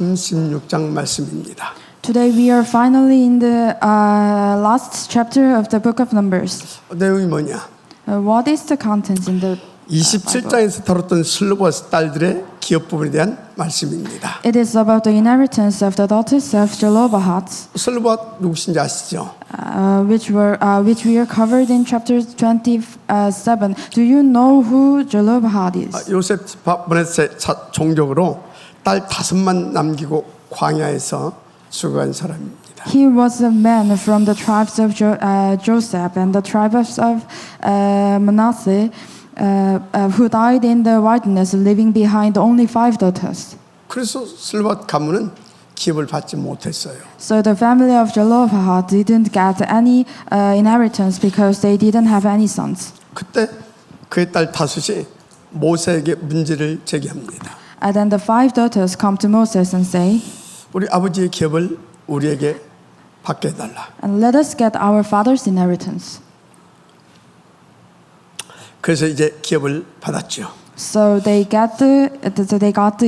36장 말씀입니다. Today we are finally in the last chapter of the book of Numbers. 내용이 뭐냐? What is the contents in the 27장에서 다뤘던 슬로바스 딸들의 기업 부분에 대한 말씀입니다. It is about the inheritance of the daughters of Jeroboam, 슬로바 누구신지 아시죠? which we are covered in chapter 27. Do you know who Jeroboam is? 요셉 지파 브넷의 종족으로 딸 5만 남기고 광야에서 수고한 사람입니다. He was a man from the tribes of Joseph and the tribes of Manasseh, who died in the wilderness, leaving behind only 5 daughters. 그래서 슬로바 가문은 기업을 받지 못했어요. So the family of Jeroboam didn't get any inheritance because they didn't have any sons. 그때 그의 딸 다섯이 모세에게 문제를 제기합니다. And then the 5 daughters come to Moses and say, 우리 아버지의 기업을 우리에게 받게 해달라. and let us get our father's inheritance. 그래서 이제 기업을 받았죠. So they got the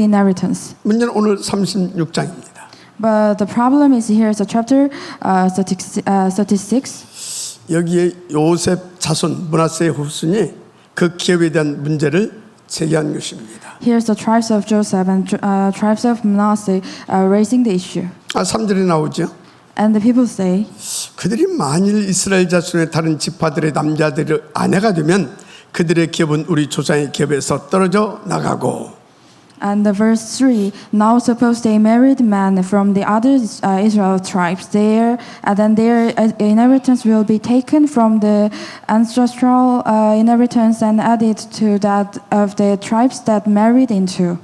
inheritance. 문제는 오늘 36장입니다. But the problem is here is chapter 36. 여기에 요셉 자손 므낫세의 후손이 그 기업에 대한 문제를 제기한 것입니다. Here's the tribes of Joseph and tribes of Manasseh raising the issue. 3절에 나오죠. And the people say, 그들이 만일 이스라엘 자손의 다른 지파들의 남자들의 아내가 되면 그들의 기업은 우리 조상의 기업에서 떨어져 나가고. and the verse 3, now suppose they married men from the other Israel tribes, then their inheritance will be taken from the ancestral inheritance and added to that of the tribes that married into.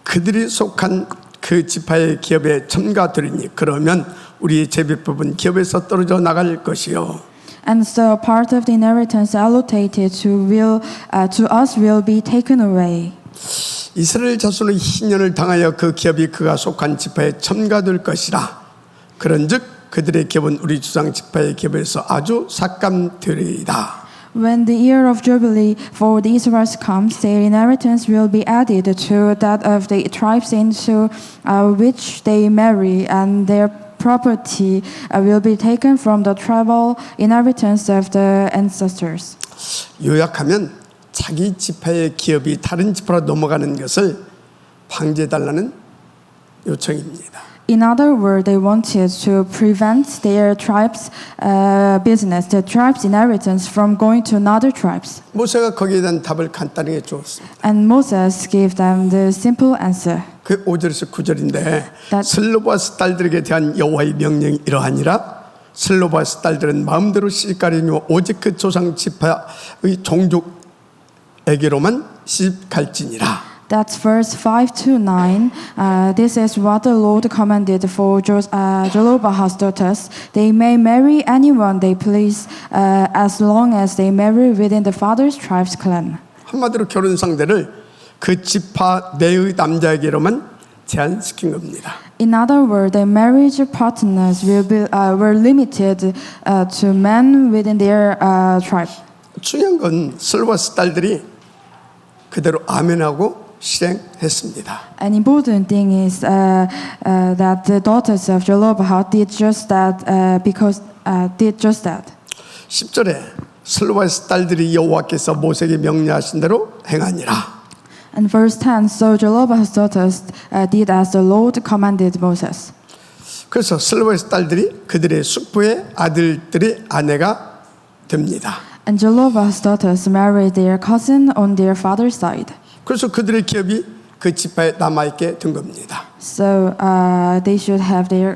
그들이 속한 그 지파의 기업에 첨가되리니 그러면 우리의 제비법은 기업에서 떨어져 나갈 것이요. And so part of the inheritance allocated to us will be taken away. 이스라엘 자손의 희년을 당하여 그 기업이 그가 속한 지파에 첨가될 것이라. 그런즉 그들의 기업은 우리 주상 지파의 기업에서 아주 삭감되리이다. When the year of Jubilee for the Israelites comes, their inheritance will be added to that of the tribes into which they marry, and their property will be taken from the tribal inheritance of the ancestors. 요약하면 자기 지파의 기업이 다른 지파로 넘어가는 것을 방지해달라는 요청입니다. In other words, they wanted to prevent their tribe's business, the tribe's inheritance, from going to another tribes. 모세가 거기에 대한 답을 간단하게 주었습니다. And Moses gave them the simple answer. 그 5절에서 9절인데 슬로바스 딸들에게 대한 여호와의 명령이 이러하니라. 슬로바스 딸들은 마음대로 시집가려니와 오직 그 조상 지파의 종족에게로만 시집갈지니라. That's verse 5 to 9. This is what the Lord commanded for Jeroboam's daughters. They may marry anyone they please as long as they marry within the father's tribe's clan. 한마디로 결혼 상대를 그 지파 내의 남자에게로만 제한시킨 겁니다. In other words, the marriage partners were limited to men within their tribe. 중요한 건 슬로바스 딸들이 그대로 아멘하고 실행했습니다. An important thing is that the daughters of Jeroboam did just that because did just that. 10절에 슬로바스 딸들이 여호와께서 모세에게 명령하신 대로 행하니라. And verse 10, so Jeroboam's daughters did as the Lord commanded Moses. 그래서 슬로바스 딸들이 그들의 숙부의 아들들의 아내가 됩니다. And Jeroboam's daughters married their cousin on their father's side. 그래서 그들의 기업이 그 지파에 남아있게 된 겁니다. So they should have their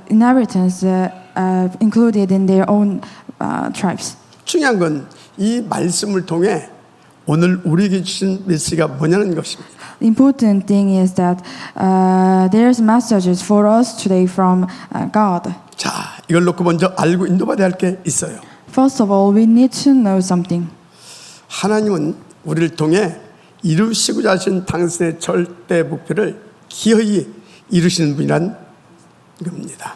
inheritance included in their own tribes. 중요한 건 이 말씀을 통해 오늘 우리에게 주신 메시지가 뭐냐는 것입니다. The important thing is that there's messages for us today from God. 자, 이걸 놓고 먼저 알고 인도받아야 할 게 있어요. First of all, we need to know something. 하나님은 우리를 통해 이루시고자 하신 당신의 절대 목표를 기어이 이루시는 분이란 겁니다.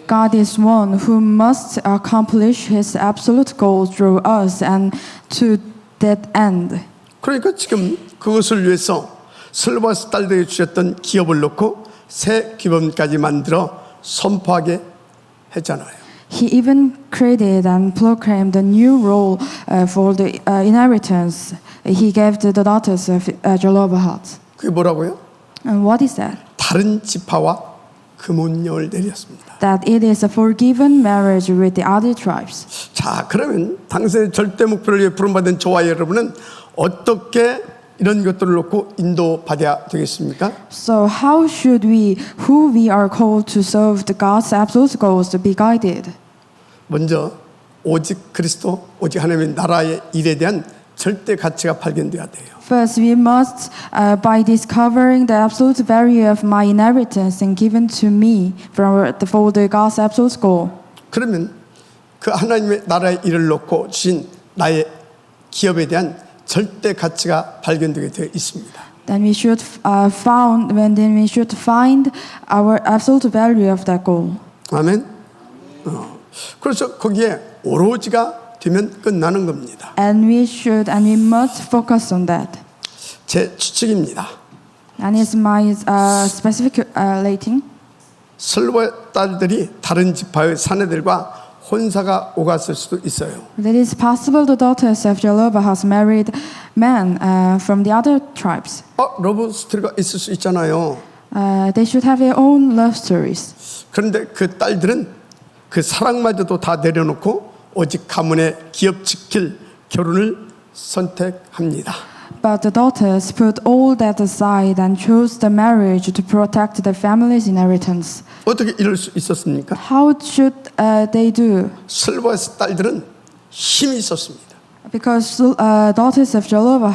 God is one who must accomplish His absolute goal through us and to that end. 그러니까 지금 그것을 위해서 슬로바스 딸들에게 주셨던 기업을 놓고 새 기업까지 만들어 선포하게 했잖아요. He even created and proclaimed a new role for the inheritance. He gave to the daughters of Jeroboam. 그게 뭐라고요? And what is that? 다른 지파와 금혼령을 내렸습니다. That it is a forgiven marriage with the other tribes. 자, 그러면 당신의 절대 목표를 위해 부름받은 저와 여러분은 어떻게 이런 것들을 놓고 인도받아야 되겠습니까? So how should we, who we are called to serve the God's absolute goals, to be guided? 먼저 오직 그리스도, 오직 하나님의 나라의 일에 대한 절대 가치가 발견돼야 돼요. First, we must, by discovering the absolute value of my inheritance and given to me for the God's absolute goal. 그러면 그 하나님의 나라의 일을 놓고 주신 나의 기업에 대한 절대 가치가 발견되게 되어 있습니다. Then we should we should find our absolute value of that goal. 아멘. 그래서 거기에 오로지가 되면 끝나는 겁니다. And we must focus on that. 제 추측입니다. And it's my specific rating. 슬로의 딸들이 다른 지파의 사내들과 혼사가 오갔을 수도 있어요. That is possible the daughters of Jeroboam has married men from the other tribes. 러브 스토리가 있을 수 있잖아요. They should have their own love stories. 그런데 그 딸들은 그 사랑마저도 다 내려놓고 오직 가문의 기업 지킬 결혼을 선택합니다. But the daughters put all that aside and chose the marriage to protect the family's inheritance. 어떻게 이럴 수 있었습니까? How should they do? 슬로의 딸들은 힘이 있었습니다. Because daughters of Jeroboam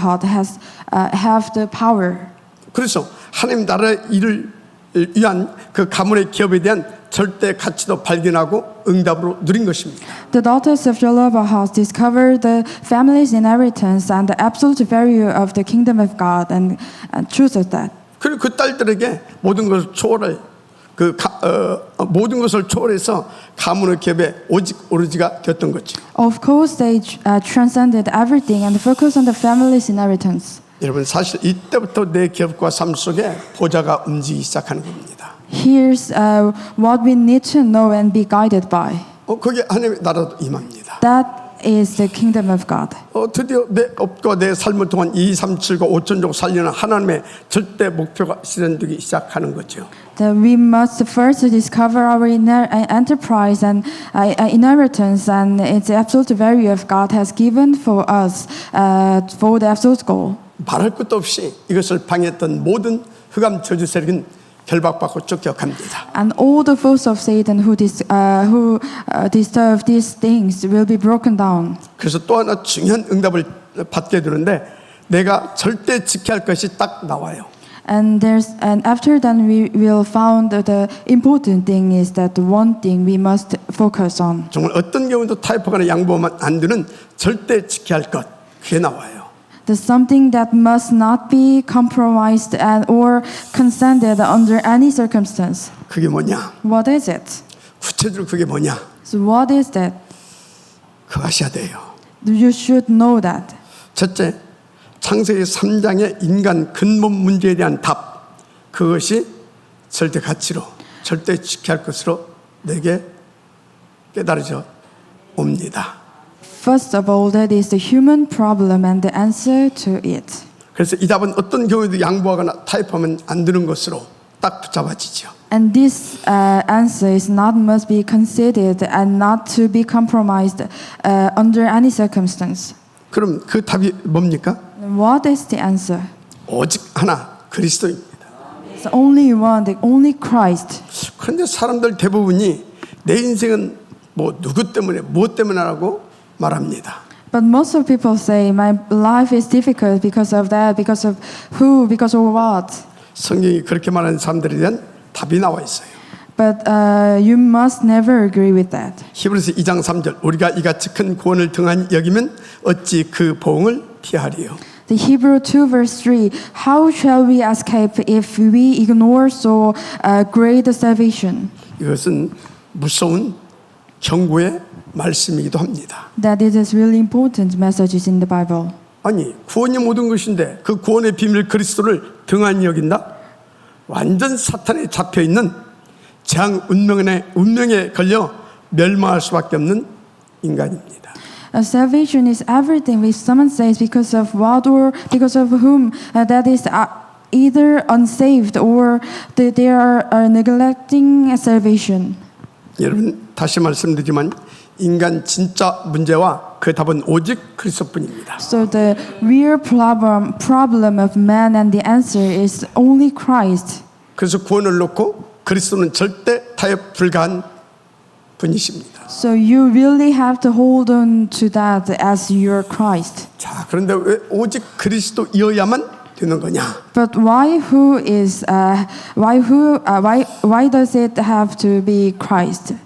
have the power. 그래서 하나님 나라의 일을 위한 그 가문의 기업에 대한 절대 가치도 발견하고 응답으로 누린 것입니다. The daughters of Jeroboam discovered the family's inheritance and the absolute value of the kingdom of God and chose that. 그리고 그 딸들에게 모든 것을 초월할 모든 것을 초월해서 가문의 기업에 오로지가 되었던 거죠. Of course, they transcended everything and focused on the family's inheritance. 여러분 사실 이때부터 내 기업과 삶 속에 보좌가 움직이기 시작하는 겁니다. Here's what we need to know and be guided by. 그게 하나님의 나라도 임합니다. That is the kingdom of God. 드디어 내 업과 내 삶을 통한 2, 3, 7과 5천족 살리는 하나님의 절대 목표가 실현되기 시작하는 거죠. That we must first discover our enterprise and inheritance and its absolute value of God has given for us for the absolute goal. 말할 것도 없이 이것을 방해했던 모든 흑암 저주 세력은 결박받고 쫓겨갑니다. And all the foes of Satan who disturb these things will be broken down. 그래서 또 하나 중요한 응답을 받게 되는데 내가 절대 지켜야 할 것이 딱 나와요. And after that we will found the important thing is that the one thing we must focus on. 정말 어떤 경우도 타협하거나 양보하면 안 되는 절대 지켜야 할 것 그게 나와요. There's something that must not be compromised or consented under any circumstance. 그게 뭐냐? What is it? 구체적으로 그게 뭐냐? So what is that? 그거 아셔야 돼요. You should know that. 첫째, 창세기 3장의 인간 근본 문제에 대한 답 그것이 절대 가치로 절대 지켜야 할 것으로 내게 깨달아져 옵니다. First of all, that is the human problem and the answer to it. 그래서 이 답은 어떤 경우에도 양보하거나 타협하면 안 되는 것으로 딱 붙잡아지죠. And this answer is not must be considered and not to be compromised under any circumstance. 그럼 그 답이 뭡니까? What is the answer? 오직 하나 그리스도입니다. It's only one, the only Christ. 그런데 사람들 대부분이 내 인생은 뭐 누구 때문에 무엇 때문에라고 말합니다. But most of people say my life is difficult because of that, because of who, because of what. 성경이 그렇게 말하는 사람들에 대한 답이 나와 있어요. But you must never agree with that. 히브리서 2장 3절 우리가 이같이 큰 구원을 등한히 여기면 어찌 그 보응을 피하리요. The Hebrew 2 verse 3, how shall we escape if we ignore so great salvation? 이것은 무서운 경고의 말씀이기도 합니다. That it is really important messages in the Bible. 아니 구원이 모든 것인데 그 구원의 비밀 그리스도를 등한히 여긴다? 완전 사탄에 잡혀있는 재앙 운명에 걸려 멸망할 수밖에 없는 인간입니다. Salvation is everything which someone says because of what or because of whom that is either unsaved or they are neglecting salvation. 여러분 다시 말씀드리지만 인간 진짜 문제와 그 답은 오직 그리스도뿐입니다. So the real problem of man and the answer is only Christ. 그래서 구원을 놓고 그리스도는 절대 타협 불가한 분이십니다. So you really have to hold on to that as your Christ. 자, 그런데 왜 오직 그리스도이어야만 되는 거냐? But why does it have to be Christ?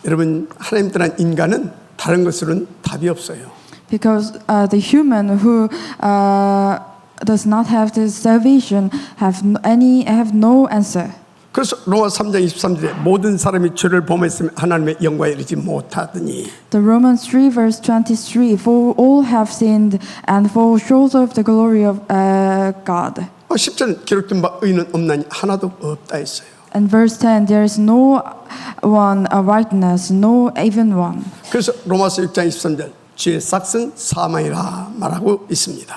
여러분 하나님 떠난 인간은 다른 것으로는 답이 없어요. Because the human who does not have the salvation have no answer. 그래서 로마 3장 23절에 모든 사람이 죄를 범했으면 하나님의 영광에 이르지 못하더니 The Romans 3 verse 23, for all have sinned and fall short of the glory of God. 10절은 기록된 바 의는 없나니 하나도 없다 했어요. And verse 10, there is no one rightness, no even one. 그래서 로마서 6장 23절 죄의 싹은 사망이라 말하고 있습니다.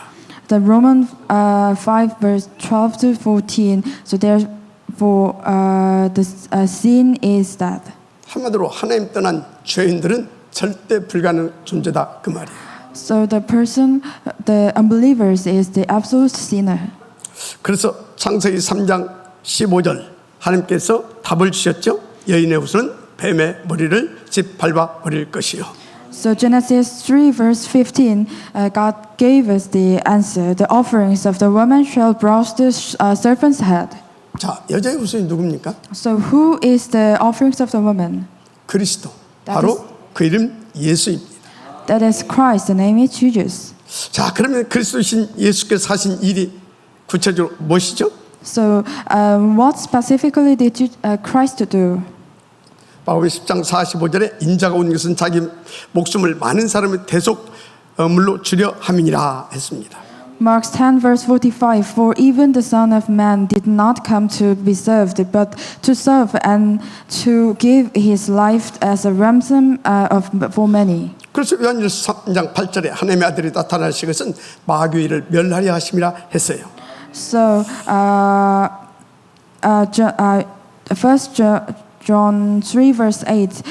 The Romans 5 verse 12 to 14, so therefore the sin is that. 한마디로 하나님 떠난 죄인들은 절대 불가능한 존재다 그 말이에요. So the unbelievers is the absolute sinner. 그래서 창세기 3장 15절 하나님께서 답을 주셨죠. 여인의 후손은 뱀의 머리를 짓밟아 버릴 것이요. So Genesis 3 verse 15, God gave us the answer. The offerings of the woman shall bruise the serpent's head. 자, 여자의 후손이 누굽니까? So who is the offerings of the woman? 그리스도. 바로 그 이름 예수입니다. That is Christ. The name is Jesus. 자, 그러면 그리스도신 예수께서 하신 일이 구체적으로 무엇이죠? So what specifically did Christ do? 마가복음 10장 45절에 인자가 온 것은 자기 목숨을 많은 사람의 대속물로 주려 함이니라 했습니다. Mark 10 verse 45, for even the Son of Man did not come to be served, but to serve and to give his life as a ransom for many. 그래서 요한일서 3장 8절에 하나님의 아들이 나타나신 것은 마귀를 멸하려 하심이라 했어요. So First John 3 verse 8,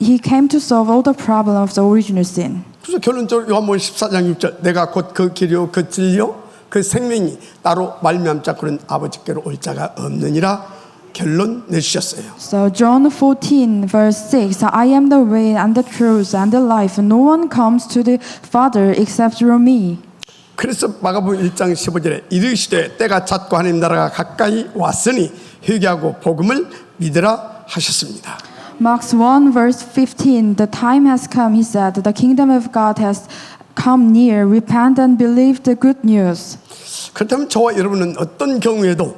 he came to solve all the problem of the original sin. 그래서 결론적으로 요한복음 14장 6절 내가 곧 그 길이요 그 진리요 그 생명이 나로 말미암자 그는 아버지께로 올 자가 없느니라 결론 내주셨어요. So John 14 verse 6, I am the way and the truth and the life. No one comes to the Father except through me. 그래서 마가복음 1장 15절에 이르시되 때가 찼고 하나님 나라가 가까이 왔으니 회개하고 복음을 믿으라 하셨습니다. Mark 1 verse 15, the time has come, he said, the kingdom of God has come near. Repent and believe the good news. 그렇다면 저와 여러분은 어떤 경우에도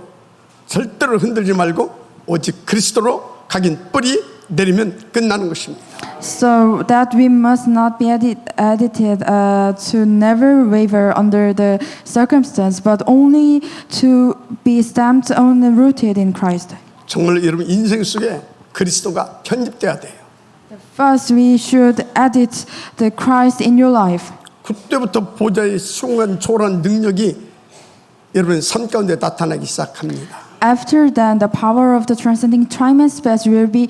절대로 흔들지 말고 오직 그리스도로 각인 뿌리 내리면 끝나는 것입니다. So that we must not be edited to never waver under the circumstance, but only to be stamped on and rooted in Christ. 정말 여러분 인생 속에 그리스도가 편집돼야 돼요. First, we should edit the Christ in your life. 그때부터 보좌의 숭한 초월한 능력이 여러분 삶 가운데 나타나기 시작합니다. After then, the power of the transcending time and space will be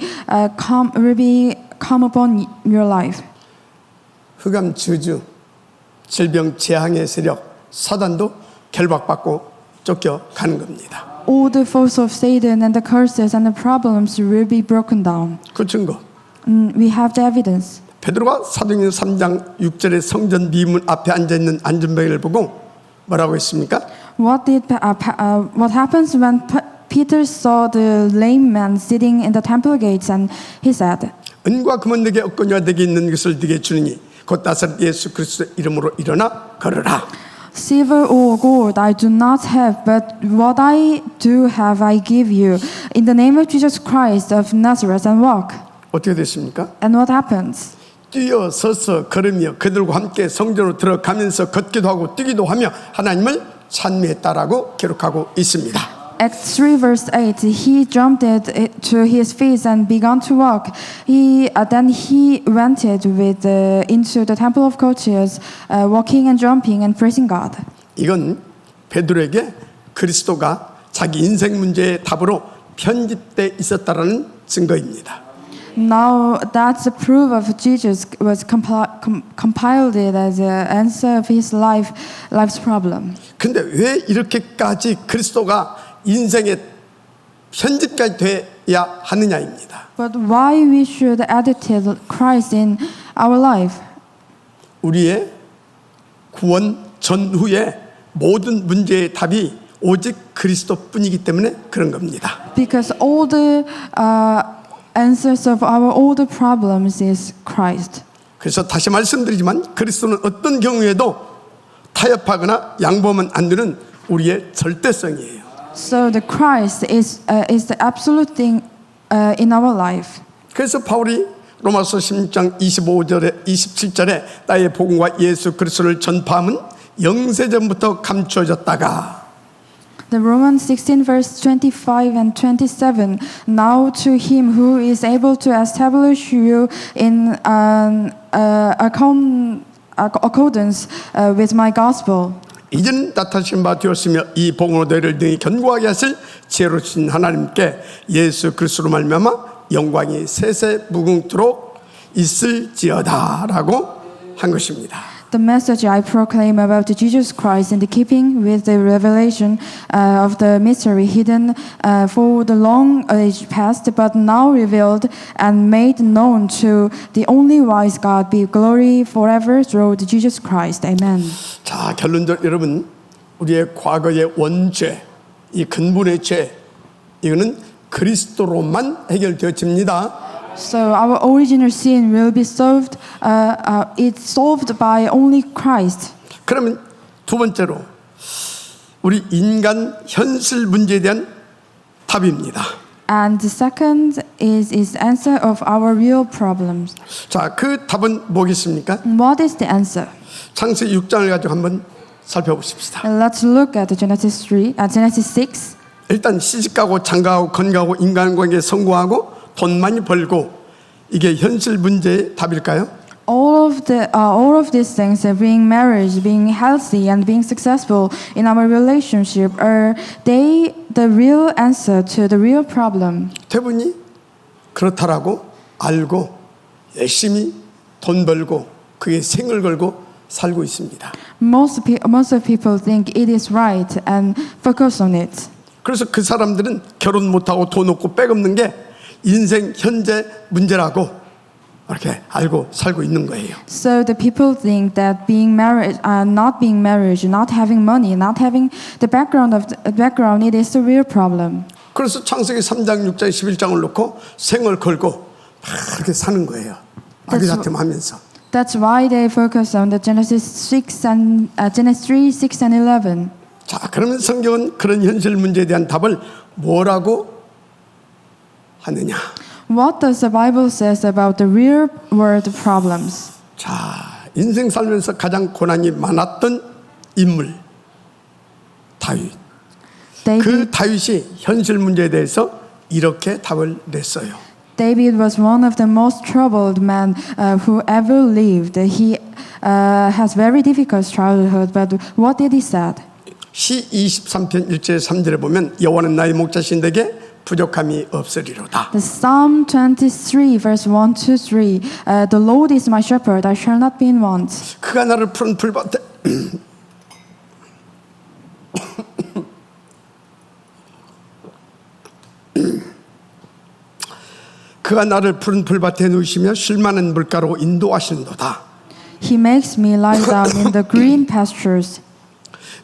come upon your life. 흑암 저주, 질병 재앙의 세력, 사단도 결박받고 쫓겨가는 겁니다. All the foes of Satan and the curses and the problems will be broken down. 그 증거. We have the evidence. 베드로가 사도행전 3장 6절에 성전 미문 앞에 앉아 있는 안전병을 보고 뭐라고 했습니까? What happens when Peter saw the lame man sitting in the temple gates, and he said, 은과 금은 내게 없거니와 내게 있는 것을 네게 주느니 곧 나사렛 예수 그리스도의 이름으로 일어나 걸으라. Silver or gold I do not have, but what I do have I give you. In the name of Jesus Christ of Nazareth, and walk. 어떻게 됐습니까? And what happens? 뛰어 서서 걸으며 그들과 함께 성전으로 들어가면서 걷기도 하고 뛰기도 하며 하나님을 찬미했다라고 기록하고 있습니다. Acts 3 verse 8, he jumped to his feet and began to walk. Then he went into the temple of courtiers, walking and jumping and praising God. 이건 베드로에게 그리스도가 자기 인생 문제의 답으로 편집돼 있었다라는 증거입니다. Now that's the proof of Jesus was compiled it as an answer of his life's problem. 근데 왜 이렇게까지 그리스도가 인생의 편집까지 돼야 하느냐입니다. But why we should edit Christ in our life? 우리의 구원 전후의 모든 문제의 답이 오직 그리스도뿐이기 때문에 그런 겁니다. Because all the answers of all the problems is Christ. 그래서 다시 말씀드리지만 그리스도는 어떤 경우에도 타협하거나 양보하면 안 되는 우리의 절대성이에요. So the Christ is the absolute thing in our life. 그래서 바울이 로마서 16장 25절에 27절에 나의 복음과 예수 그리스도를 전파함은 영세전부터 감추어졌다가 The Romans 16 verse 25 and 27. Now to him who is able to establish you in accordance with my gospel. 이제는 나타나신 바 되었으며 이 복음으로 너희를 능히 견고하게 하실 지혜로우신 하나님께 예수 그리스도로 말미암아 영광이 세세 무궁토록 있을지어다라고 한 것입니다. The message I proclaim about Jesus Christ in the keeping with the revelation of the mystery hidden for the long age past, but now revealed and made known to the only wise God, be glory forever through Jesus Christ. Amen. 자, 결론적으로 여러분, 우리의 과거의 원죄, 이 근본의 죄, 이거는 그리스도로만 해결되어집니다. So our original sin will be solved. It's solved by only Christ. 그러면 두 번째로 우리 인간 현실 문제에 대한 답입니다. And the second is answer of our real problems. 자, 그 답은 뭐겠습니까? What is the answer? 창세기 6장을 가지고 한번 살펴보십시다. Let's look at Genesis 6. 일단 시집가고 장가하고 건강하고 인간관계에 성공하고 돈 많이 벌고 이게 현실 문제의 답일까요? All of these things, being marriage, being healthy, and being successful in our relationship, are they the real answer to the real problem? 대부분이 그렇다라고 알고 열심히 돈 벌고 그게 생을 걸고 살고 있습니다. Most of people think it is right and focus on it. 그래서 그 사람들은 결혼 못하고 돈 없고 백 없는 게 인생 현재 문제라고 이렇게 알고 살고 있는 거예요. So the people think that not being married, not having money, not having the background, it is the real problem. 그래서 창세기 3장, 6장, 11장을 놓고 생을 걸고 막 이렇게 사는 거예요. 아기다툼 하면서. That's why they focus on the Genesis 3, 6, and 11. 자, 그러면 성경은 그런 현실 문제에 대한 답을 뭐라고 하느냐? What does the Bible says about the real world problems? 자, 인생 살면서 가장 고난이 많았던 인물 다윗. 그 다윗이 현실 문제에 대해서 이렇게 답을 냈어요. David was one of the most troubled men who ever lived. He has very difficult childhood, but what did he say? 시 23편 1절 3절에 보면 여호와는 나의 목자신 내게 부족함이 없으리로다. The Psalm 23 verse 1 to 3. The Lord is my shepherd, I shall not be in want. 그가 나를 푸른 풀밭에 그가 나를 푸른 풀밭에 누이시며 쉴 만한 물가로 인도하시는도다. He makes me lie down in the green pastures.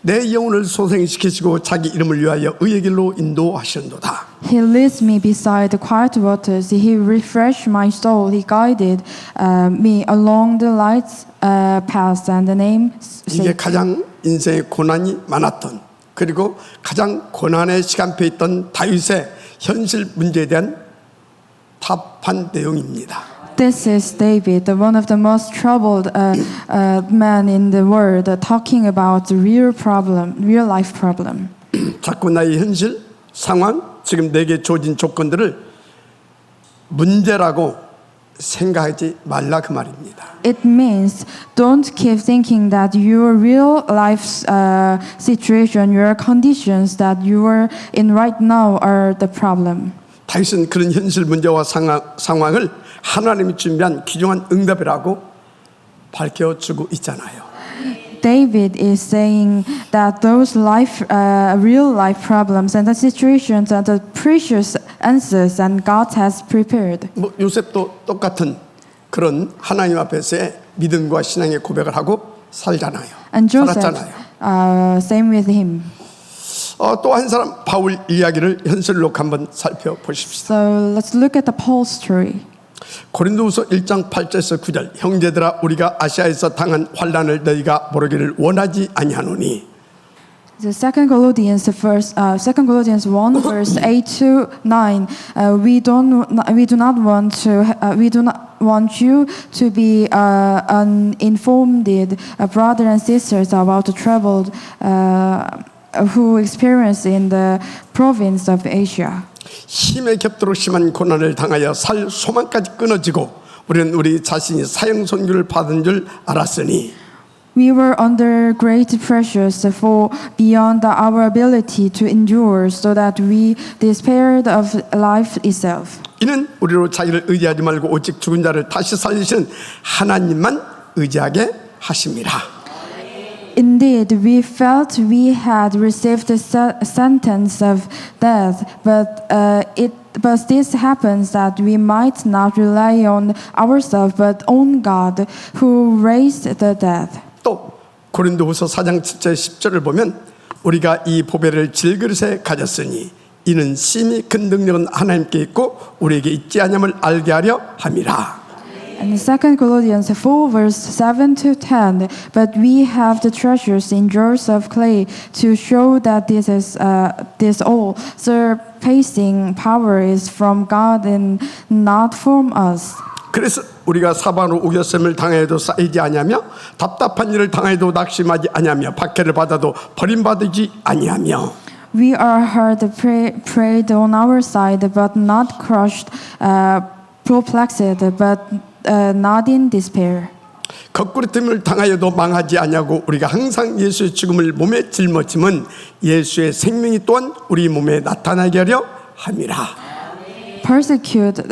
내 영혼을 소생시키시고 자기 이름을 위하여 의의 길로 인도하시는도다. He leads me beside the quiet waters. He refreshed my soul. He guided me along the light paths and the name. 이게 가장 인생의 고난이 많았던 그리고 가장 고난의 시간표에 있던 다윗의 현실 문제에 대한 답한 내용입니다. This is David, one of the most troubled men in the world, talking about the real life problem. 자꾸 나의 현실, 상황, 지금 내게 주어진 조건들을 문제라고 생각하지 말라 그 말입니다. It means don't keep thinking that your real life situation, your conditions that you are in right now are the problem. 다윗은 그런 현실 문제와 상황을 하나님이 준비한 귀중한 응답이라고 밝혀주고 있잖아요. David is saying that those real life problems and the situations are the precious answers and God has prepared. 뭐 요셉도 똑같은 그런 하나님 앞에서의 믿음과 신앙의 고백을 하고 살잖아요. And Joseph, 살았잖아요. same with him. 또 한 사람 바울 이야기를 현실로 한번 살펴보십시다. So let's look at the Paul's story. 고린도후서 1장 8절에서 9절 형제들아 우리가 아시아에서 당한 환난을 너희가 모르기를 원하지 아니하노니 The 2 Corinthians 1 verse 8 to 9. We do not want you to be uninformed, brothers and sisters, about the trouble who experience in the province of Asia. 힘에 겹도록 심한 고난을 당하여 살 소망까지 끊어지고 우리는 우리 자신이 사형 선고를 받은 줄 알았으니 We were under great pressures for beyond our ability to endure, so that we despaired of life itself. 이는 우리로 자기를 의지하지 말고 오직 죽은 자를 다시 살리시는 하나님만 의지하게 하심이라. Indeed, we felt we had received the sentence of death, but this happens that we might not rely on ourselves, but on God, who raised the dead. 또 고린도후서 4장 7절 10절을 보면 우리가 이 보배를 질그릇에 가졌으니 이는 심히 큰 능력은 하나님께 있고 우리에게 있지 아니함을 알게 하려 함이라. And 2 Corinthians 4 verse 7 to 10. But we have the treasures in jars of clay to show that this all surpassing power is from God and not from us. 그래서 우리가 사방으로 우겨셈을 당해도 쌓이지 아니하며 답답한 일을 당해도 낙심하지 아니하며 박해를 받아도 버림받지 아니하며 We are hard preyed on our side, but not crushed, perplexed, but not in despair. 거꾸로됨을 당하여도 망하지 아니하고 우리가 항상 예수의 죽음을 몸에 짊어짐은 예수의 생명이 또한 우리 몸에 나타나게 하려 함이라. Persecuted,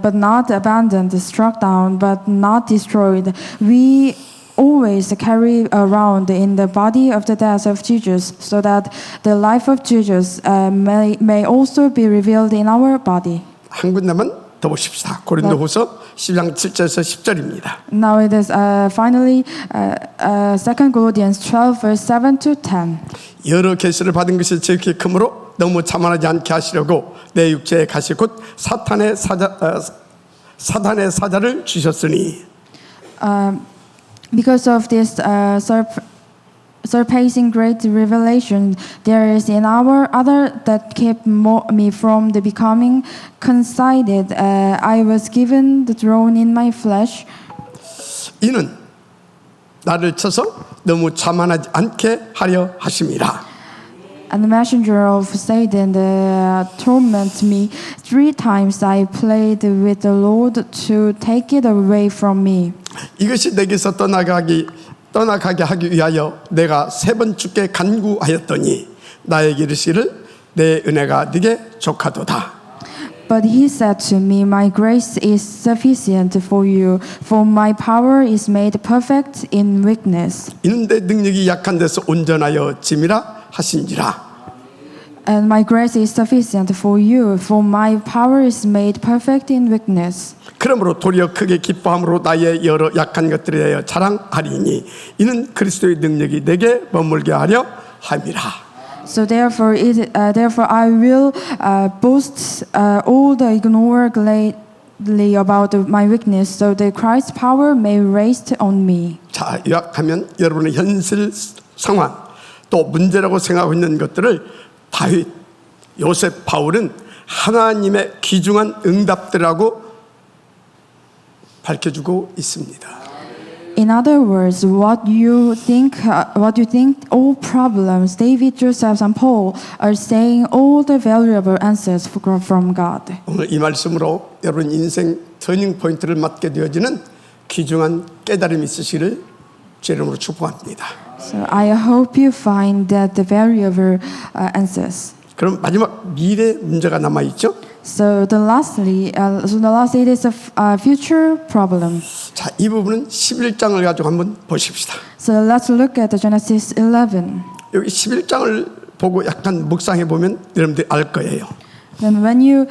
but not abandoned, struck down, but not destroyed. We always carry around in the body of the death of Jesus, so that the life of Jesus may also be revealed in our body. 한 군데만 더 보십시다. 고린도후서 10장 7절에서 10절입니다. Now it is finally 2 Corinthians 12 verse 7 to 10. 여러 계시를 받은 것이 지극히 크므로 너무 자만하지 않게 하시려고 내 육체의 가시 곧 사탄의 사자를 주셨으니 Because of this surpassing great revelation, there is in our other that kept me from the becoming conceited. I was given the throne in my flesh. 이는 나를 쳐서 너무 자만하지 않게 하려 하심이라. And the messenger of Satan tormented me 3 times. I played with the Lord to take it away from me. 이것이 내게서 떠나가게 하기 위하여 내가 3번 주께 간구하였더니 나에게 이르시기를 내 은혜가 네게 족하도다. But he said to me, My grace is sufficient for you, for my power is made perfect in weakness. 이는 내 능력이 약한 데서 온전하여 짐이라 하신지라. And my grace is sufficient for you, for my power is made perfect in weakness. 그러므로 도리어 크게 기뻐함으로 나의 여러 약한 것들에 대하여 자랑하리니 이는 그리스도의 능력이 내게 머물게 하려 함이라. So therefore I will boast all the ignore gladly about my weakness, so that Christ's power may rest on me. 자, 요약하면 여러분의 현실 상황 또 문제라고 생각하고 있는 것들을 다윗, 요셉, 바울은 하나님의 귀중한 응답들하고 밝혀주고 있습니다. In other words, what you think all problems, David, Joseph, and Paul are saying all the valuable answers from God. 오늘 이 말씀으로 여러분 인생 터닝 포인트를 맞게 되어지는 귀중한 깨달음이 있으시기를 주 이름으로 축복합니다. So I hope you find that the valuable answers. 그럼 마지막 미래 문제가 남아 있죠? So the last it is a future problem. 자, 이 부분은 11장을 가지고 한번 보십시다. So let's look at the Genesis 11. 여기 11장을 보고 약간 묵상해 보면 여러분들이 알 거예요. Then when you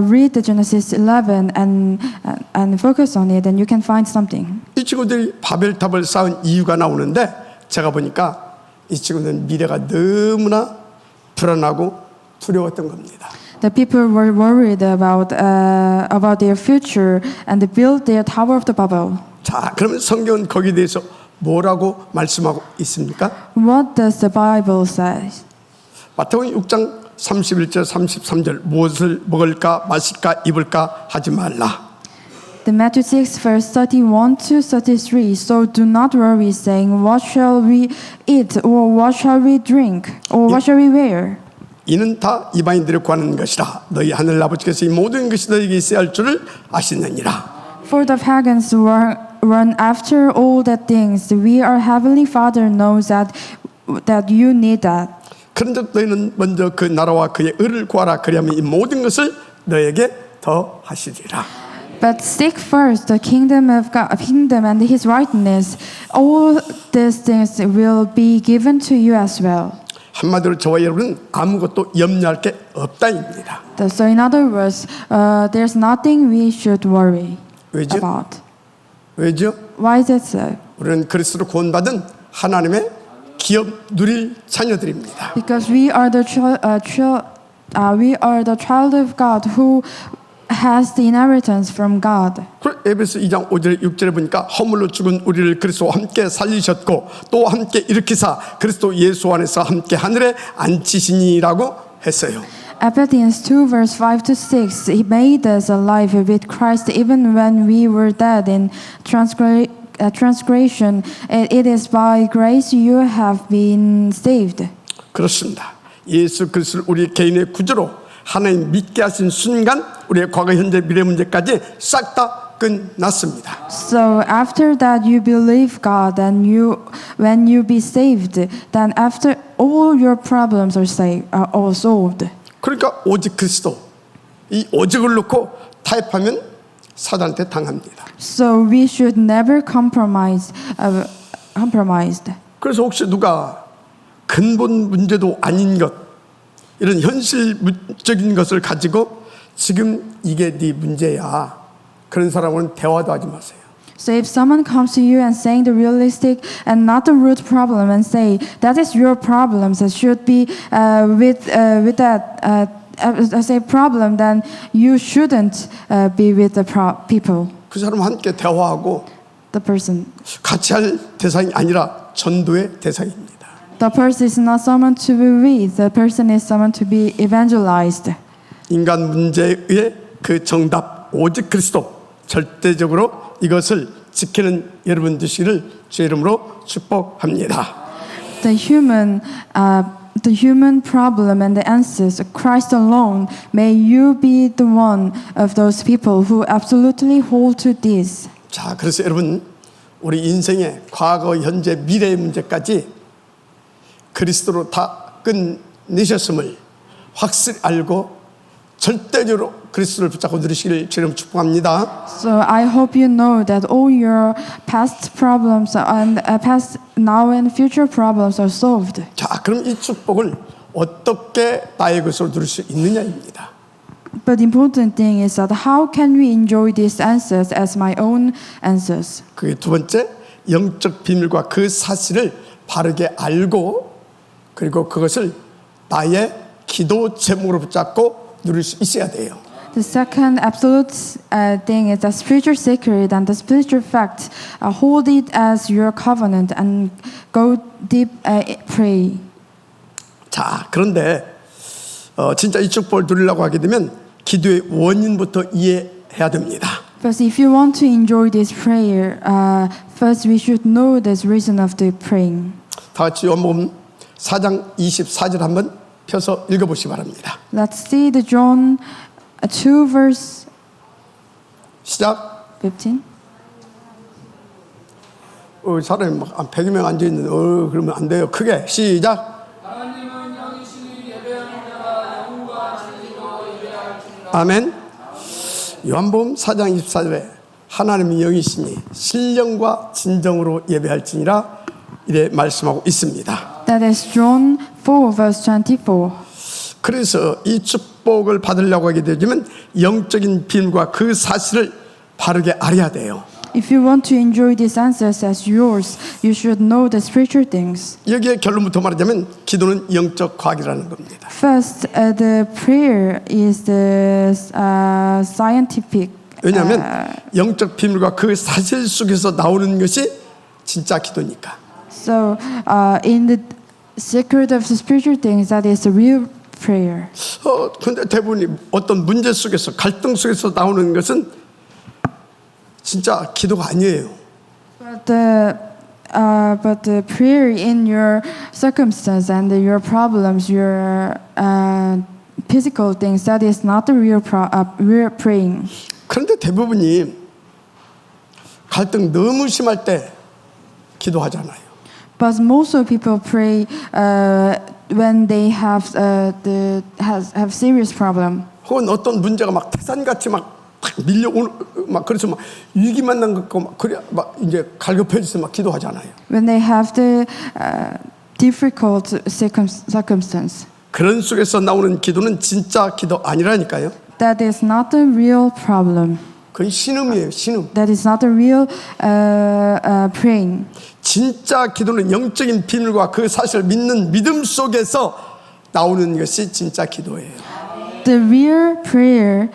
read the Genesis 11 and focus on it, then you can find something. 이 친구들이 바벨탑을 쌓은 이유가 나오는데 제가 보니까 이 친구들은 미래가 너무나 불안하고 두려웠던 겁니다. The people were worried about their future and they built their Tower of the Babel. 자, 그러면 성경은 거기에 대해서 뭐라고 말씀하고 있습니까? What does the Bible say? 마태복음 6장 31절 33절 무엇을 먹을까 마실까 입을까 하지 말라. The Matthew 6 verse 31 to 33. So do not worry, saying, "What shall we eat, or what shall we drink, or what shall we wear?" 이는 다 이방인들이 구하는 것이라. 너희 하늘 아버지께서 이 모든 것이 너희에게 있어야 할 줄을 아시느니라. For the pagans run after all the things. Our heavenly Father knows that you need that. 그런즉 너희는 먼저 그 나라와 그의 의를 구하라. 그리하면 이 모든 것을 너희에게 더 하시리라. But seek first the kingdom of God, and His righteousness. All these things will be given to you as well. 한마디로 저와 여러분은 아무것도 염려할 게 없다입니다. So in other words, there's nothing we should worry 왜죠? about. 왜죠? Why is it so? 우리는 그리스도로 구원받은 하나님의 기업 누릴 자녀들입니다. Because we are the child of God who has the inheritance from God. 에베소 2장 5절 6절에 보니까 허물로 죽은 우리를 그리스도와 함께 살리셨고 또 함께 일으키사 그리스도 예수 안에서 함께 하늘에 앉히시니라고 했어요. Ephesians 2 verse 5 to 6. He made us alive with Christ even when we were dead in transgression. It is by grace you have been saved. 그렇습니다. 예수 그리스도를 우리 개인의 구주로 하나님 믿게 하신 순간 우리의 과거, 현재, 미래 문제까지 싹 다 끝났습니다. So after that you believe God and when you be saved, then after all your problems are all solved. 그러니까 오직 그리스도 이 오직을 놓고 타협하면 사단한테 당합니다. So we should never compromised. 그래서 혹시 누가 근본 문제도 아닌 것 이런 현실적인 것을 가지고 지금 이게 네 문제야 그런 사람은 대화도 하지 마세요. So if someone comes to you and saying the realistic and not the root problem and say that is your problems that should be with that as a problem, then you shouldn't be with the people. 그 사람 함께 대화하고 The person. 같이 할 대상이 아니라 전도의 대상입니다. The person is not someone to be with. The person is someone to be evangelized. 인간 문제의 그 정답 오직 그리스도 절대적으로 이것을 지키는 여러분 되시기를 주의 이름으로 축복합니다. The human problem and the answers, Christ alone. May you be the one of those people who absolutely hold to this. 자, 그래서 여러분 우리 인생의 과거, 현재, 미래의 문제까지 그리스도로 다 끝내셨음을 확실히 알고 절대적으로 그리스도를 붙잡고 누리시기를 주님 축복합니다. So I hope you know that all your past problems and past now and future problems are solved. 자, 그럼 이 축복을 어떻게 나의 것으로 누릴 수 있느냐입니다. But the important thing is that how can we enjoy these answers as my own answers? 그게 두 번째 영적 비밀과 그 사실을 바르게 알고 그리고 그것을 나의 기도 제목으로 붙잡고 누릴 수 있어야 돼요. The second absolute thing is the spiritual secret and the spiritual fact. Hold it as your covenant and go deep, pray. 자, 그런데 진짜 이 축복을 누리려고 하게 되면 기도의 원인부터 이해해야 됩니다. First, if you want to enjoy this prayer, first we should know the reason of the praying. 다 같이 요한복음 4장 24절 한번 펴서 읽어보시기 바랍니다. Let's see the John 2 verse 시작. 15. 사람이 막 100여 명 앉아있는데 그러면 안 돼요. 크게 시작. 아멘. 요한복음 4장 24절에 하나님이 영이시니 신령과 진정으로 예배할지니라 이래 말씀하고 있습니다. That is John 4 verse 24. 그래서 이 축복을 받으려고 하게 되면 영적인 비밀과 그 사실을 바르게 알아야 돼요. If you want to enjoy these answers as yours, you should know the spiritual things. 여기에 결론부터 말하자면 기도는 영적 과학이라는 겁니다. First, the prayer is the scientific. 왜냐하면 영적 비밀과 그 사실 속에서 나오는 것이 진짜 기도니까. So, in the secret of the spiritual things, that is the real prayer. 근데 대부분이 어떤 문제 속에서 갈등 속에서 나오는 것은 진짜 기도가 아니에요. But the prayer in your circumstance and your problems, your physical things, that is not the real real praying. 그런데 대부분이 갈등 너무 심할 때 기도하잖아요. But most of people pray when they have have serious problem. 혹은 어떤 문제가 막 태산같이 막 밀려오는 막 그래서 막 위기 만난 것 같고 막 그래 막 이제 갈급해져서 막 기도하잖아요. When they have the difficult circumstance. 그런 속에서 나오는 기도는 진짜 기도 아니라니까요. That is not the real problem. 그건 신음이에요, 신음. That is not the real praying. 진짜 기도는 영적인 비밀과 그 사실을 믿는 믿음 속에서 나오는 것이 진짜 기도예요. The real prayer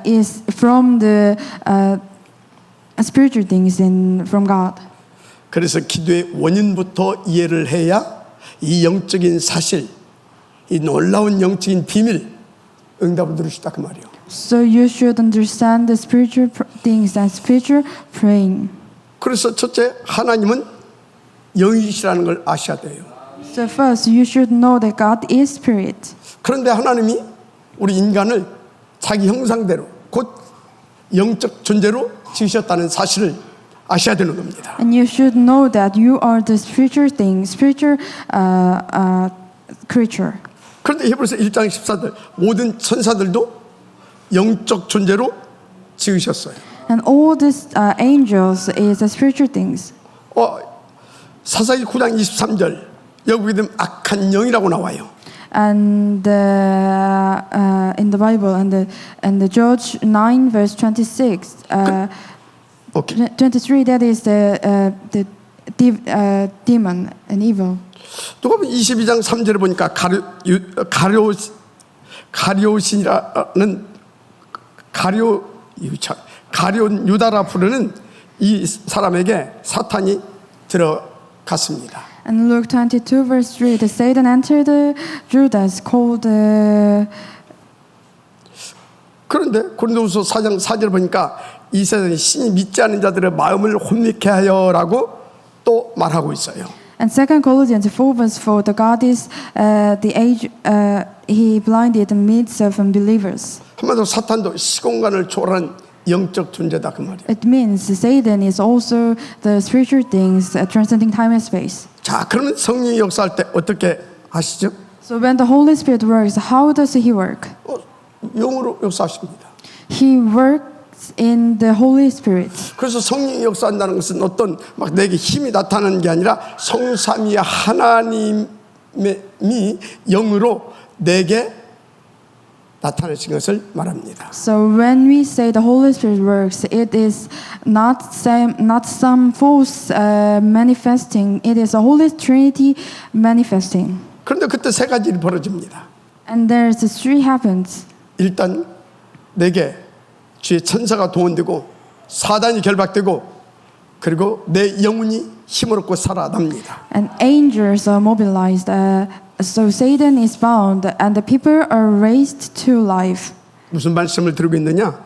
is from the spiritual things from God. 그래서 기도의 원인부터 이해를 해야 이 영적인 사실, 이 놀라운 영적인 비밀 응답을 들을 수 있다 그 말이에요. So you should understand the spiritual things and spiritual praying. 그래서 첫째, 하나님은 영이시라는 걸 아셔야 돼요. So first, you should know that God is spirit. 그런데 하나님이 우리 인간을 자기 형상대로 곧 영적 존재로 지으셨다는 사실을 아셔야 되는 겁니다. And you should know that you are the spiritual thing, spiritual creature. 그런데 히브리서 1장 14절 모든 천사들도 영적 존재로 지으셨어요. And all these angels is the spiritual things. 사사기 9장 23절 여기 보면 악한 영이라고 나와요. And in the Bible and the Judge 9 verse 26, 23 that is the demon and evil. 또 보면 22장 3절에 보니까 가룟 유다라 부르는 이 사람에게 사탄이 들어갔습니다. And Luke 22 verse 3, the Satan entered Judas called. 그런데 고린도후서 4장 4절 보니까 이 세상에 신이 믿지 않는 자들의 마음을 혼미케 하여라고 또 말하고 있어요. And 2 Corinthians 4 verse 4, the God is the age. He blinded the midst of unbelievers. 한마디로 사탄도 시공간을 초월한 영적 존재다 그 말이에요. It means Satan is also the spiritual things transcending time and space. 자, 그러면 성령이 역사할 때 어떻게 하시죠? So when the Holy Spirit works, how does He work? 영으로 역사하십니다. He works in the Holy Spirit. 그래서 성령이 역사한다는 것은 어떤 막 내게 힘이 나타나는 게 아니라 성삼위 하나님이 영으로 내게 나타내신 것을 말합니다. So when we say the Holy Spirit works, it is not some force manifesting. It is a Holy Trinity manifesting. 그런데 그때 세 가지 일이 벌어집니다. And there's three happens. 일단 내게 주의 천사가 동원되고 사단이 결박되고 그리고 내 영혼이 힘을 얻고 살아납니다. And angels are mobilized. So Satan is bound, and the people are raised to life. 무슨 말씀을 드리고 있느냐?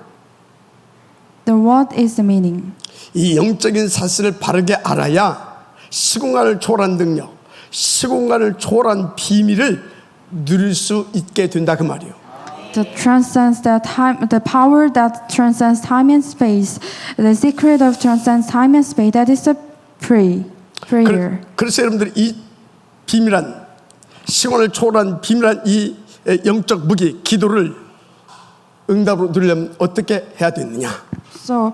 Then what is the meaning? 이 영적인 사실을 바르게 알아야 시공간을 초월한 능력, 시공간을 초월한 비밀을 누릴 수 있게 된다 그 말이에요. The power that transcends time and space, the secret of transcends time and space. That is the prayer. 그래서 여러분들이 이 비밀한 시공을 초월한 비밀한 이 영적 무기 기도를 응답으로 누리려면 어떻게 해야 되느냐? So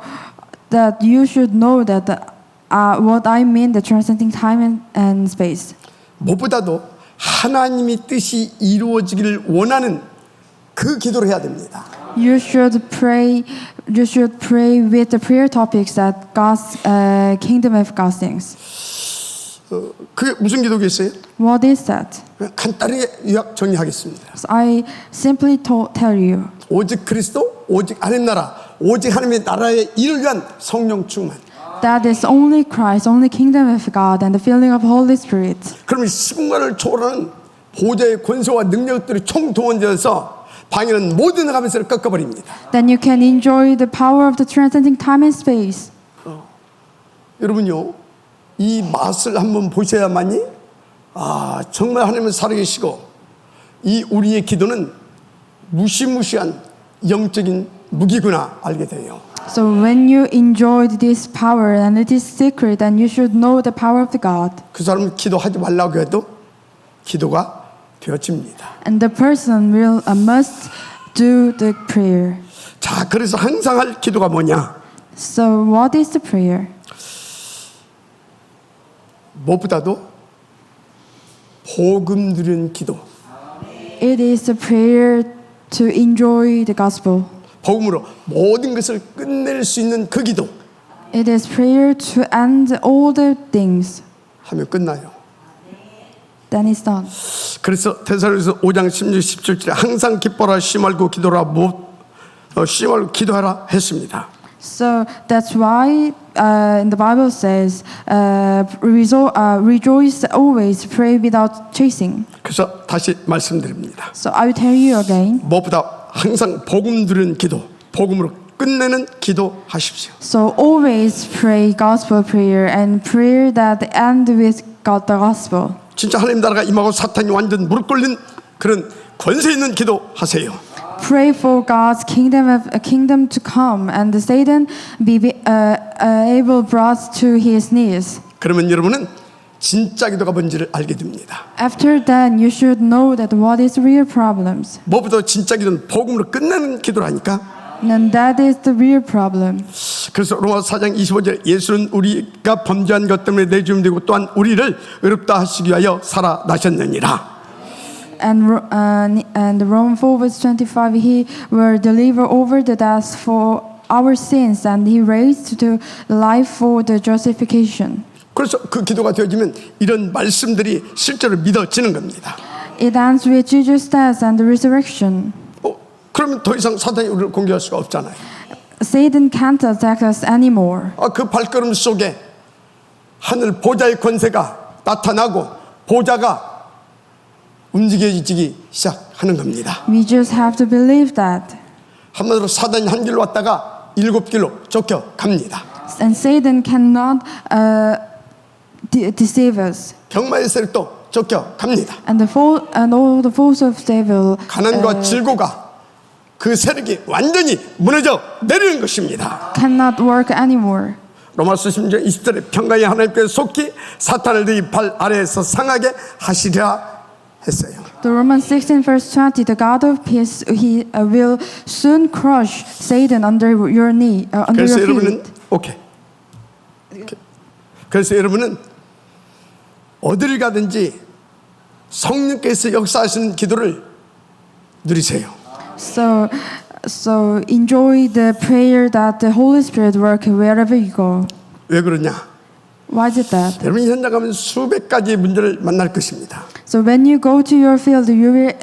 that you should know that what I mean, the transcending time and space. 무엇보다도 하나님의 뜻이 이루어지기를 원하는 그 기도를 해야 됩니다. You should pray with the prayer topics that God's kingdom of God's things. 그게 무슨 기도겠어요? What is that? 간단하게 요약 정리하겠습니다. So I simply tell you. 오직 그리스도, 오직 하나님 나라, 오직 하나님의 나라의 일을 위한 성령 충만. That is only Christ, only kingdom of God, and the filling of Holy Spirit. 그러면 시공간을 초월하는 보좌의 권세와 능력들이 총동원되어서 방해는 모든 감에서를 꺾어버립니다. Then you can enjoy the power of the transcending time and space. 여러분요, 이 맛을 한번 보셔야만이 정말 하나님은 살아계시고 이 우리의 기도는 무시무시한 영적인 무기구나 알게 돼요. So when you enjoy this power and it is secret, then you should know the power of the God. 그 사람은 기도하지 말라고 해도 기도가 되어집니다. And the person must do the prayer. 자, 그래서 항상 할 기도가 뭐냐? So what is the prayer? 무엇보다도 복음 누리는 기도. It is the prayer to enjoy the gospel. 복음으로 모든 것을 끝낼 수 있는 그 기도 It is prayer to end all the things. 하면 끝나요. Then it's done. 그래서 데살로니가서 5장 16, 17절에 항상 기뻐라 쉬 말고 기도라 쉬 말고 기도하라 했습니다. So that's why in the Bible says, rejoice always, pray without chasing. 그래서 다시 말씀드립니다. So I will tell you again. 무엇보다 항상 복음 누리는 기도, 복음으로 끝내는 기도 하십시오. So always pray gospel prayer and prayer that end with God the gospel. 진짜 하나님 나라가 임하고 사탄이 완전 무릎 꿇린 그런 권세 있는 기도 하세요. Pray for God's kingdom to come and Satan be able brought to his knees. 그러면 여러분은 진짜 기도가 뭔지를 알게 됩니다. After that, you should know that what is real problems. 무엇보다 진짜 기도는 복음으로 끝내는 기도라니까. And that is the real problem. 그래서 로마서 4장 25절 예수는 우리가 범죄한 것 때문에 내주면 되고 또한 우리를 의롭다 하시기 위하여 살아나셨느니라. And Romans 4 verse 25, he will deliver over the death for our sins, and he raised to life for the justification. 그래서 그 기도가 되어지면 이런 말씀들이 실제로 믿어지는 겁니다. It ends with Jesus' death and the resurrection. 그러면 더 이상 사탄이 우리를 공격할 수가 없잖아요. Satan can't attack us anymore. 그 발걸음 속에 하늘 보좌의 권세가 나타나고 보좌가 움직여지기 시작하는 겁니다. We just have to believe that. 한마디로 사단이 한 길로 왔다가 7길로 쫓겨 갑니다. And Satan cannot deceive us. 병마의 세력도 쫓겨 갑니다. And all the force of devil. 가난과 질고가 그 세력이 완전히 무너져 내리는 것입니다. Cannot work anymore. 로마서 10장 20절에 평강의 하나님께 속히 사탄을 너희 발 아래에서 상하게 하시리라 했어요. The Romans 16 verse 20, the God of peace, he will soon crush Satan under your knee, under 그래서 your 여러분은 feet. 그래서 여러분은 어디를 가든지 성령께서 역사하시는 기도를 누리세요. So enjoy the prayer that the Holy Spirit work wherever you go. 왜 그러냐? Why is it that? 여러분이 현장 가면 수백 가지의 문제를 만날 것입니다. So when you go to your field, you will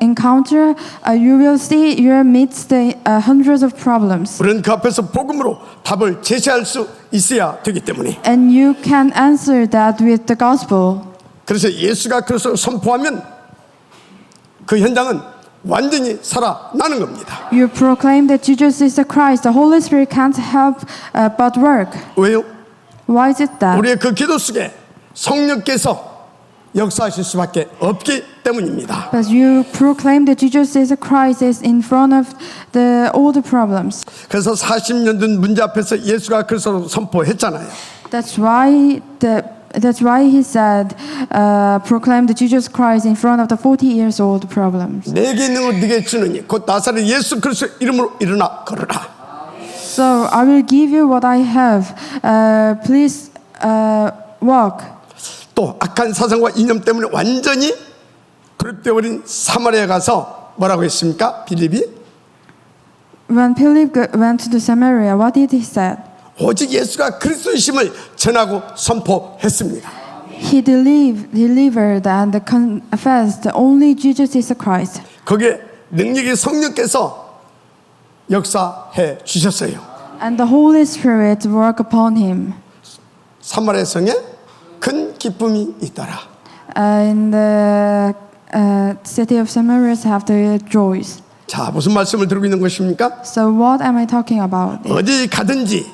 encounter, you will see your midst hundreds of problems. 우리는 그 앞에서 복음으로 답을 제시할 수 있어야 되기 때문에. And you can answer that with the gospel. 그래서 예수가 그것을 선포하면 그 현장은 완전히 살아나는 겁니다. You proclaim that Jesus is the Christ. The Holy Spirit can't help but work. 왜요? Why is it that? 우리의 그 기도 속에 성령께서 역사하실 수밖에 없기 때문입니다. Because you proclaim that Jesus is the Christ is in front of all the problems. 그래서 40년 된 문제 앞에서 예수가 그리스도로 선포했잖아요. That's why he said, proclaim the Jesus Christ in front of the 40 years old problems. 내게 있는 걸 네게 주느니 곧 나사렛 예수 그리스도 이름으로 일어나 걸어라. So I will give you what I have. Please walk. 또 악한 사상과 이념 때문에 완전히 그릇되어버린 사마리아에 가서 뭐라고 했습니까? 빌립이 When Philip went to the Samaria, what did he say? 오직 예수가 그리스도이심을 전하고 선포했습니다. He delivered and confessed only Jesus is the Christ. 거기에 능력의 성령께서 역사해 주셨어요. And the Holy Spirit work upon him. 사마리아 성에 큰 기쁨이 있더라. In the city of Samaria have the joys. 자, 무슨 말씀을 드리고 있는 것입니까? So what am I talking about? 어디 가든지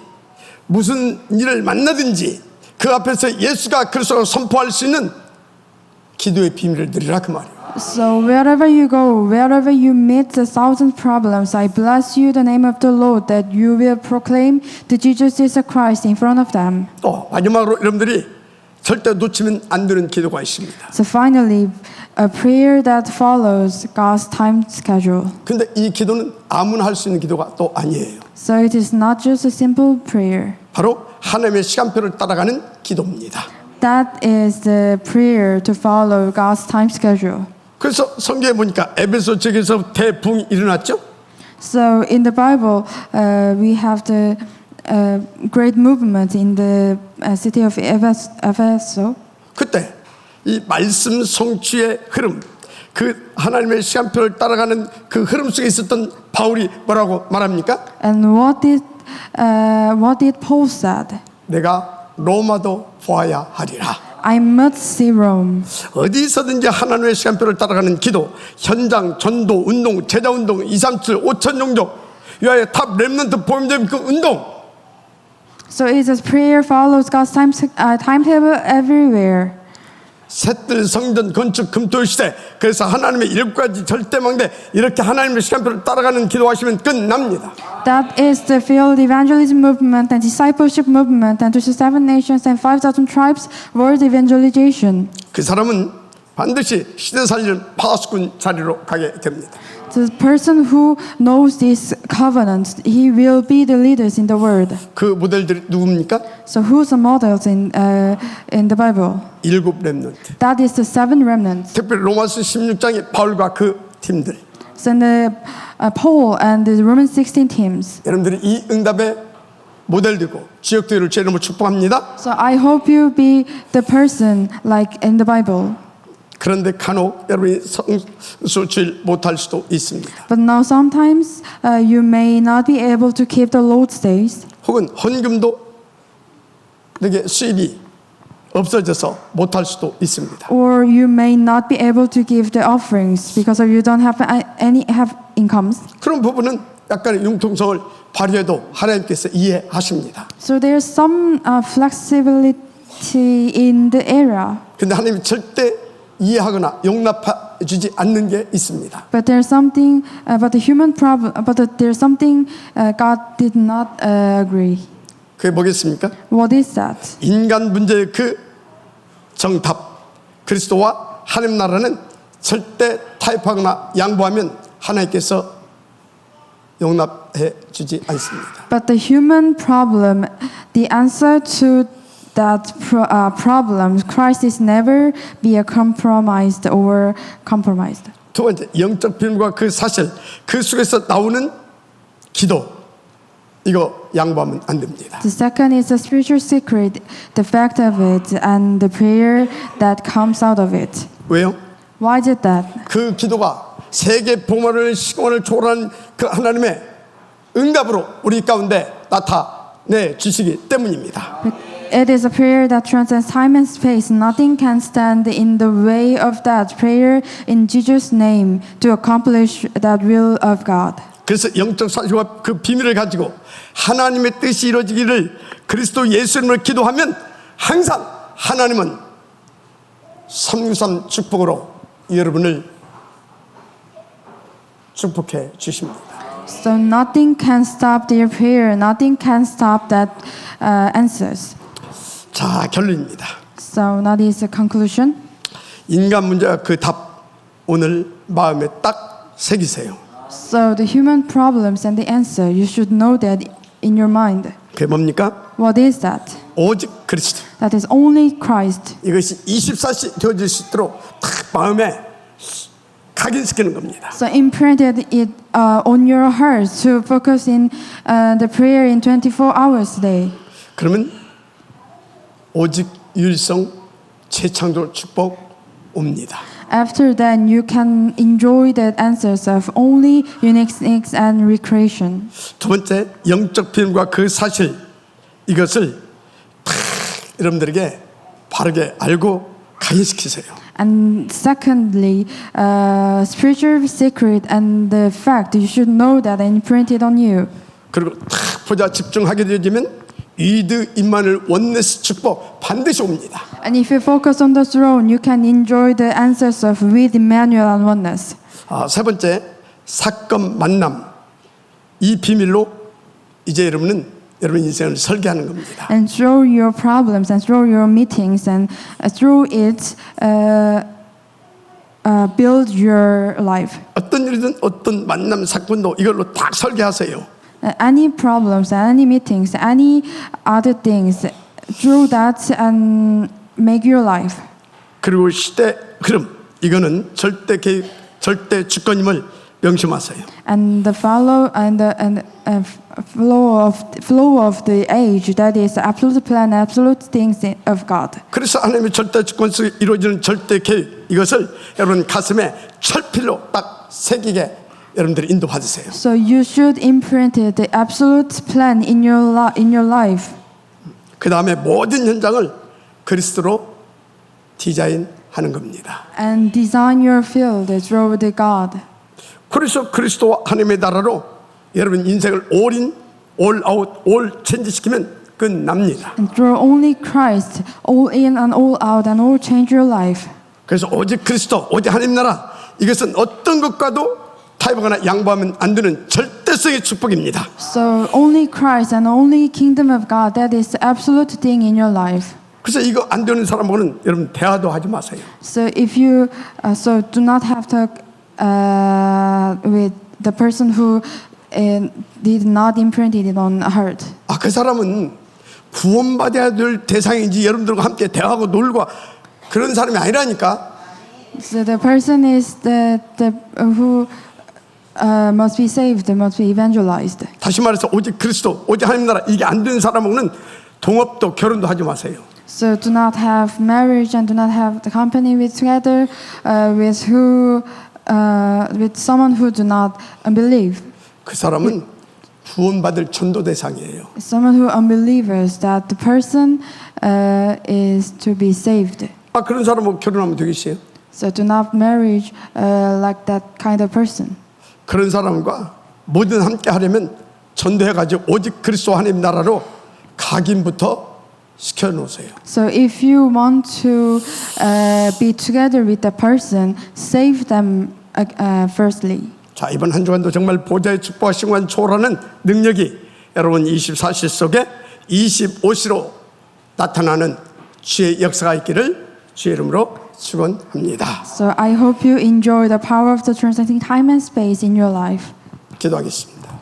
무슨 일을 만나든지 그 앞에서 예수가 그리스도로 선포할 수 있는 기도의 비밀을 드리라 그 말이에요. So wherever you go, wherever you meet the thousand problems, I bless you the name of the Lord that you will proclaim that Jesus is the Christ in front of them. 또 마지막으로 여러분들이 절대 놓치면 안 되는 기도가 있습니다. So finally, a prayer that follows God's time schedule. 근데 이 기도는 아무나 할 수 있는 기도가 또 아니에요. So it is not just a simple prayer. 바로 하나님의 시간표를 따라가는 기도입니다. That is the prayer to follow God's time schedule. 그래서 성경에 보니까 에베소 지역에서 대붕이 일어났죠. So in the Bible, we have the great movement in the city of Ephesus. 그때 이 말씀 성취의 흐름, 그 하나님의 시간표를 따라가는 그 흐름 속에 있었던 바울이 뭐라고 말합니까? And what did Paul said? 내가 로마도 보아야 하리라. I must see Rome. 어디서든지 하나님의 시간표를 따라가는 기도, 현장, 전도, 운동, 제자운동, 237, 5천 종족, 위하여 탑 렘넌트 보험점 그 운동. So it's a prayer follows God's timetable everywhere. 셋들 성전 건축 금토일 시대. 그래서 하나님의 7가지 절대망대 이렇게 하나님의 시간표를 따라가는 기도하시면 끝납니다. That is the field evangelism movement and discipleship movement and to the 7 nations and 5,000 tribes world evangelization. 그 사람은 반드시 시대 살리는 파수꾼 자리로 가게 됩니다. The person who knows this covenant, he will be the leaders in the world. 그 모델들이 누굽니까? So who's the models in the Bible? 7 렘넌트. That is the 7 remnants. 특별히 로마서 16장의 바울과 그 팀들. So in the Paul and the Roman 16 teams. 여러분들이 이 응답의 모델되고 지역들을 제 이름으로 축복합니다. So I hope you be the person like in the Bible. 그런데 간혹 여러분이 성수질 못할 수도 있습니다. But now sometimes you may not be able to keep the Lord's days. 혹은 헌금도 내게 수입이 없어져서 못할 수도 있습니다. Or you may not be able to give the offerings because you don't have incomes. 그런 부분은 약간의 융통성을 발휘해도 하나님께서 이해하십니다. So there's some flexibility in the area. 근데 하나님이 절대 이해하거나 용납해 주지 않는 게 있습니다. But there's something about the human problem. But there's something God did not agree. 그게 뭐겠습니까? What is that? 인간 문제의 그 정답, 그리스도와 하나님 나라는 절대 타협하거나 양보하면 하나님께서 용납해 주지 않습니다. But the human problem, the answer to that problem, Christ is never be compromised or compromised. 두 번째, 영적 비밀과 그 사실, 그 속에서 나오는 기도, 이거 양보하면 안 됩니다. The second is the spiritual secret, the fact of it, and the prayer that comes out of it. 왜요? Why did that? 그 기도가 세계 봉헌을 시공을 초월한 그 하나님의 응답으로 우리 가운데 나타내 주시기 때문입니다. It is a prayer that transcends time and space. Nothing can stand in the way of that prayer in Jesus' name to accomplish that will of God. 그래서 영적 사실과 그 비밀을 가지고 하나님의 뜻이 이루어지기를 그리스도 예수님을 기도하면 항상 하나님은 363 축복으로 여러분을 축복해 주십니다. So nothing can stop their prayer. Nothing can stop that answers. 자, 결론입니다. So that is the conclusion. 인간 문제와 그 답 오늘 마음에 딱 새기세요. So the human problems and the answer, you should know that in your mind. 그게 뭡니까? What is that? 오직 그리스도. That is only Christ. 이것이 24시 되어질 수 있도록 딱 마음에 각인시키는 겁니다. So imprinted it on your heart to focus in the prayer in 24 hours a day. 그러면 오직 유일성 재창조 축복 옵니다. After that, you can enjoy the answers of only uniqueness and recreation. 두 번째, 영적 비밀과 그 사실 이것을 탁 여러분들에게 바르게 알고 각인시키세요. And secondly, spiritual secret and the fact you should know that and imprinted on you. 그리고 탁 보자 집중하게 되어지면 이드 임마누엘 원네스 축복 반드시 옵니다. And if you focus on the throne, you can enjoy the answers of with Emmanuel and oneness. 세 번째, 사건 만남 이 비밀로 이제 여러분 인생을 설계하는 겁니다. And through your problems and through your meetings and through it, build your life. 어떤 일이든 어떤 만남 사건도 이걸로 다 설계하세요. Any problems, any meetings, any other things, through that and make your life. 그리고 시대 흐름 이거는 절대 개입, 절대 주권임을 명심하세요. And the flow of the age, that is absolute plan, absolute things of God. 그래서 하나님의 절대 주권 속에 이루어지는 절대 개입 이것을 여러분 가슴에 철필로 딱 새기게 여러분들이 인도받으세요. So you should imprint the absolute plan in your life. 그 다음에 모든 현장을 그리스도로 디자인하는 겁니다. And design your field through the God. 그래서 그리스도와 하나님의 나라로 여러분 인생을 올인, 올아웃, 올 체인지시키면 끝납니다. And through only Christ, all in and all out and all change your life. 그래서 오직 그리스도, 오직 하나님 나라 이것은 어떤 것과도 타협하거나 양보하면 안 되는 절대성의 축복입니다. So only Christ and only kingdom of God, that is the absolute thing in your life. 그래서 이거 안 되는 사람하고는 여러분 대화도 하지 마세요. So if you so do not have to with the person who did not imprint it on heart. 그 사람은 구원받아야 될 대상인지 여러분들과 함께 대화하고 놀고 그런 사람이 아니라니까. So the person is the who must be saved, must be evangelized. 다시 말해서 오직 그리스도, 오직 하나님 나라 이게 안 되는 사람하고는 동업도 결혼도 하지 마세요. So do not have marriage and do not have the company with together with someone who do not believe. 그 사람은 구원받을 전도 대상이에요. Someone who unbelievers, that the person is to be saved. 그런 사람하고 결혼하면 되겠어요? So do not marriage like that kind of person. 그런 사람과 뭐든 함께 하려면 전도해가지고 오직 그리스도 하나님 나라로 각인부터 시켜놓으세요. So if you want to be together with the person, save them firstly. 자, 이번 한 주간도 정말 보좌의 축복하신 관 초월하는 능력이 여러분 24시 속에 25시로 나타나는 주의 역사가 있기를 주의 이름으로 축원합니다. So I hope you enjoy the power of the transcending time and space in your life. 기도하겠습니다.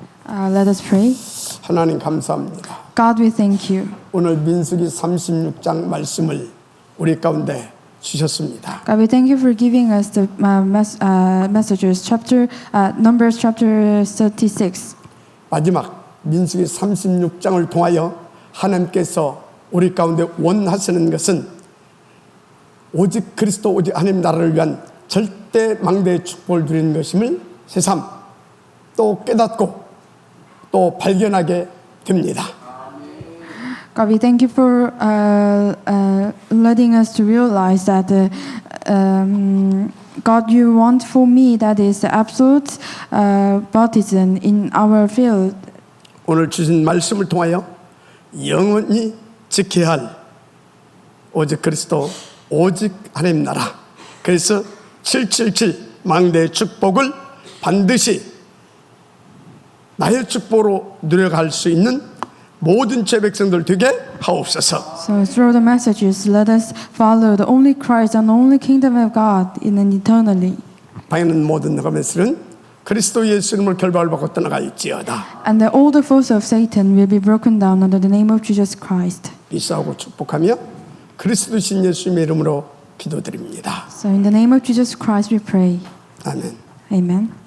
Let us pray. 하나님 감사합니다. God, we thank you. 오늘 민수기 36장 말씀을 우리 가운데 주셨습니다. God, we thank you for giving us the messages, Numbers chapter 36. 마지막 민수기 36장을 통하여 하나님께서 우리 가운데 원하시는 것은 오직 그리스도 오직 하나님 나라를 위한 절대 망대의 축복을 누리는 것임을 새삼 또 깨닫고 또 발견하게 됩니다. God, we thank you for letting us to realize that God, you want for me that is the absolute baptism in our field. 오늘 주신 말씀을 통하여 영원히 지켜야 할 오직 그리스도 오직 하나님 나라. 그래서 777 망대의 축복을 반드시 나의 축복으로 누려갈 수 있는 모든 제 백성들 되게 하옵소서. So through the messages, let us follow the only Christ and only kingdom of God in and eternally. 방해는 모든 너가면서는 그리스도 예수 이름을 결박을 받고 떠나갈지어다. And all the forces of Satan will be broken down under the name of Jesus Christ. 이사하고 축복하며 그리스도 신 예수님의 이름으로 기도드립니다. So in the name of Jesus Christ we pray. 아멘. Amen.